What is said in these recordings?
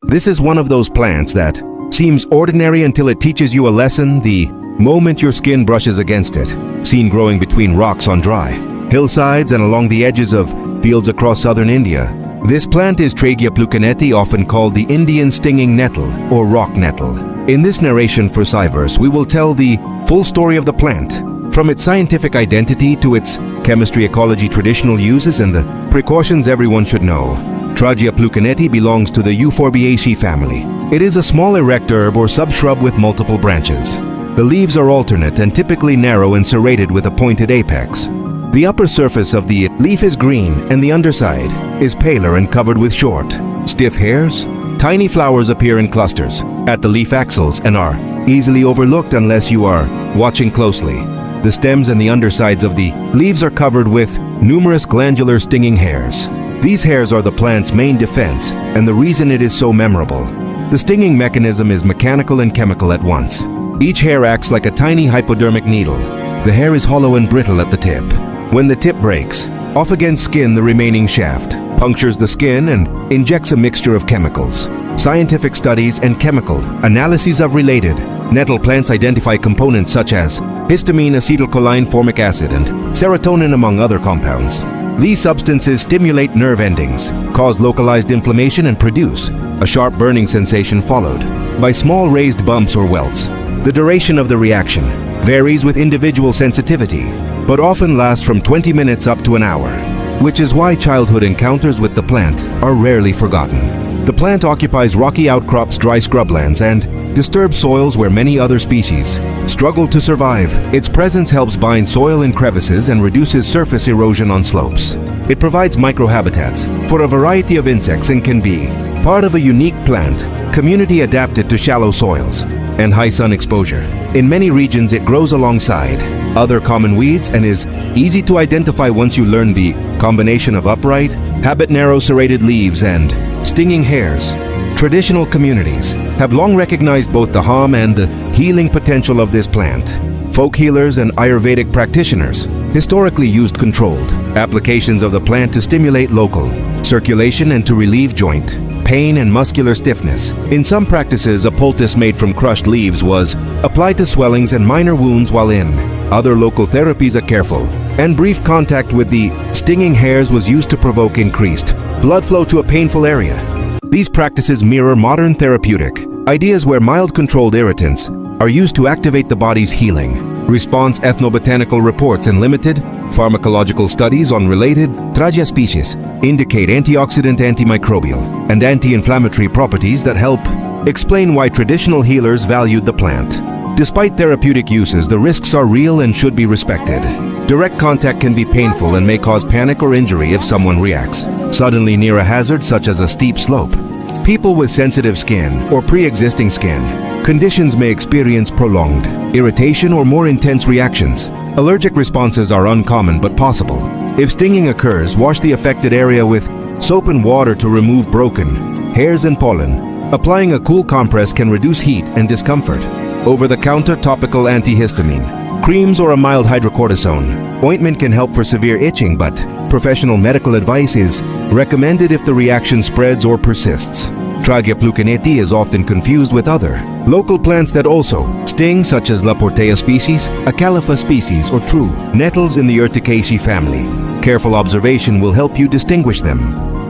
This is one of those plants that seems ordinary until it teaches you a lesson the moment your skin brushes against it. Seen growing between rocks on dry hillsides and along the edges of fields across southern India, this plant is Tragia plukenetii, often called the Indian Stinging Nettle or Rock Nettle. In this narration for SciVerse, we will tell the full story of the plant, from its scientific identity to its chemistry, ecology, traditional uses, and the precautions everyone should know. Tragia plukenetii belongs to the Euphorbiaceae family. It is a small erect herb or subshrub with multiple branches. The leaves are alternate and typically narrow and serrated with a pointed apex. The upper surface of the leaf is green and the underside is paler and covered with short, stiff hairs. Tiny flowers appear in clusters at the leaf axils and are easily overlooked unless you are watching closely. The stems and the undersides of the leaves are covered with numerous glandular stinging hairs. These hairs are the plant's main defense and the reason it is so memorable. The stinging mechanism is mechanical and chemical at once. Each hair acts like a tiny hypodermic needle. The hair is hollow and brittle at the tip. When the tip breaks, off against skin, the remaining shaft punctures the skin and injects a mixture of chemicals. Scientific studies and chemical analyses of related nettle plants identify components such as histamine, acetylcholine, formic acid, and serotonin, among other compounds. These substances stimulate nerve endings, cause localized inflammation, and produce a sharp burning sensation followed by small raised bumps or welts. The duration of the reaction varies with individual sensitivity, but often lasts from 20 minutes up to an hour, which is why childhood encounters with the plant are rarely forgotten. The plant occupies rocky outcrops, dry scrublands, and disturbed soils where many other species struggle to survive. Its presence helps bind soil in crevices and reduces surface erosion on slopes. It provides microhabitats for a variety of insects and can be part of a unique plant community adapted to shallow soils and high sun exposure. In many regions, it grows alongside other common weeds and is easy to identify once you learn the combination of upright, habit narrow serrated leaves and stinging hairs. Traditional communities have long recognized both the harm and the healing potential of this plant. Folk healers and Ayurvedic practitioners historically used controlled applications of the plant to stimulate local circulation and to relieve joint pain and muscular stiffness. In some practices, a poultice made from crushed leaves was applied to swellings and minor wounds, while in other local therapies, a careful and brief contact with the stinging hairs was used to provoke increased blood flow to a painful area. These practices mirror modern therapeutic ideas where mild controlled irritants are used to activate the body's healing response. Ethnobotanical reports and limited pharmacological studies on related Tragia species indicate antioxidant, antimicrobial, and anti-inflammatory properties that help explain why traditional healers valued the plant. Despite therapeutic uses, the risks are real and should be respected. Direct contact can be painful and may cause panic or injury if someone reacts suddenly near a hazard such as a steep slope. People with sensitive skin or pre-existing skin conditions may experience prolonged irritation or more intense reactions. Allergic responses are uncommon but possible. If stinging occurs, wash the affected area with soap and water to remove broken hairs and pollen. Applying a cool compress can reduce heat and discomfort. Over-the-counter topical antihistamine creams or a mild hydrocortisone ointment can help for severe itching, but professional medical advice is recommended if the reaction spreads or persists. Tragia plukenetii is often confused with other local plants that also sting, such as Laportea species, Acalipha species, or true nettles in the Urticaceae family. Careful observation will help you distinguish them.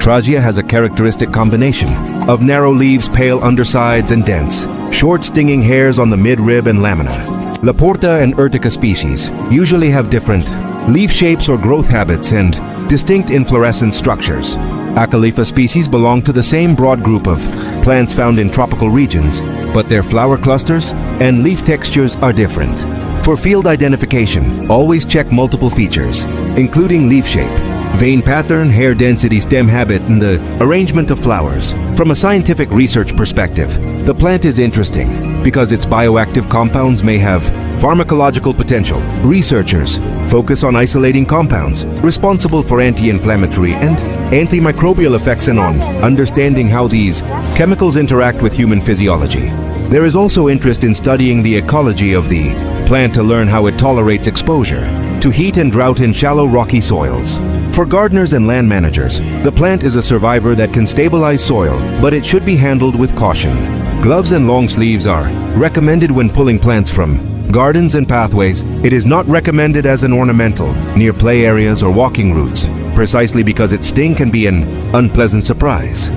Tragia has a characteristic combination of narrow leaves, pale undersides, and dense, short stinging hairs on the midrib and lamina. Laporta and Urtica species usually have different leaf shapes or growth habits and distinct inflorescence structures. Acalipha species belong to the same broad group of plants found in tropical regions, but their flower clusters and leaf textures are different. For field identification, always check multiple features, including leaf shape, vein pattern, hair density, stem habit, and the arrangement of flowers. From a scientific research perspective, the plant is interesting because its bioactive compounds may have pharmacological potential. Researchers focus on isolating compounds responsible for anti-inflammatory and antimicrobial effects and on understanding how these chemicals interact with human physiology. There is also interest in studying the ecology of the plant to learn how it tolerates exposure to heat and drought in shallow rocky soils. For gardeners and land managers, the plant is a survivor that can stabilize soil, but it should be handled with caution. Gloves and long sleeves are recommended when pulling plants from gardens and pathways. It is not recommended as an ornamental near play areas or walking routes, precisely because its sting can be an unpleasant surprise.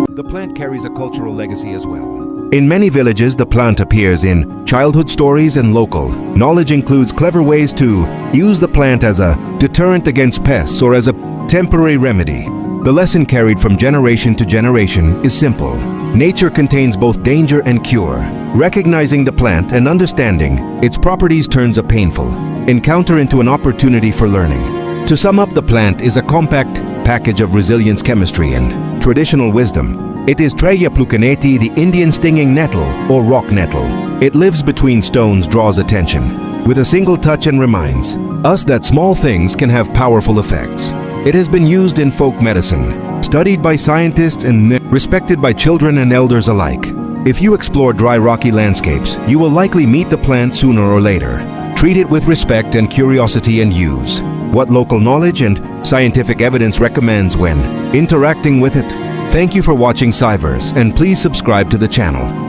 The plant carries a cultural legacy as well. In many villages, the plant appears in childhood stories and local knowledge includes clever ways to use the plant as a deterrent against pests or as a temporary remedy. The lesson carried from generation to generation is simple. Nature contains both danger and cure. Recognizing the plant and understanding its properties turns a painful encounter into an opportunity for learning. To sum up, the plant is a compact package of resilience, chemistry, and traditional wisdom. It is Tragia plukenetii, the Indian Stinging Nettle or Rock Nettle. It lives between stones, draws attention with a single touch, and reminds us that small things can have powerful effects. It has been used in folk medicine, studied by scientists, and respected by children and elders alike. If you explore dry, rocky landscapes, you will likely meet the plant sooner or later. Treat it with respect and curiosity and use what local knowledge and scientific evidence recommends when interacting with it. Thank you for watching SciVerse, and please subscribe to the channel.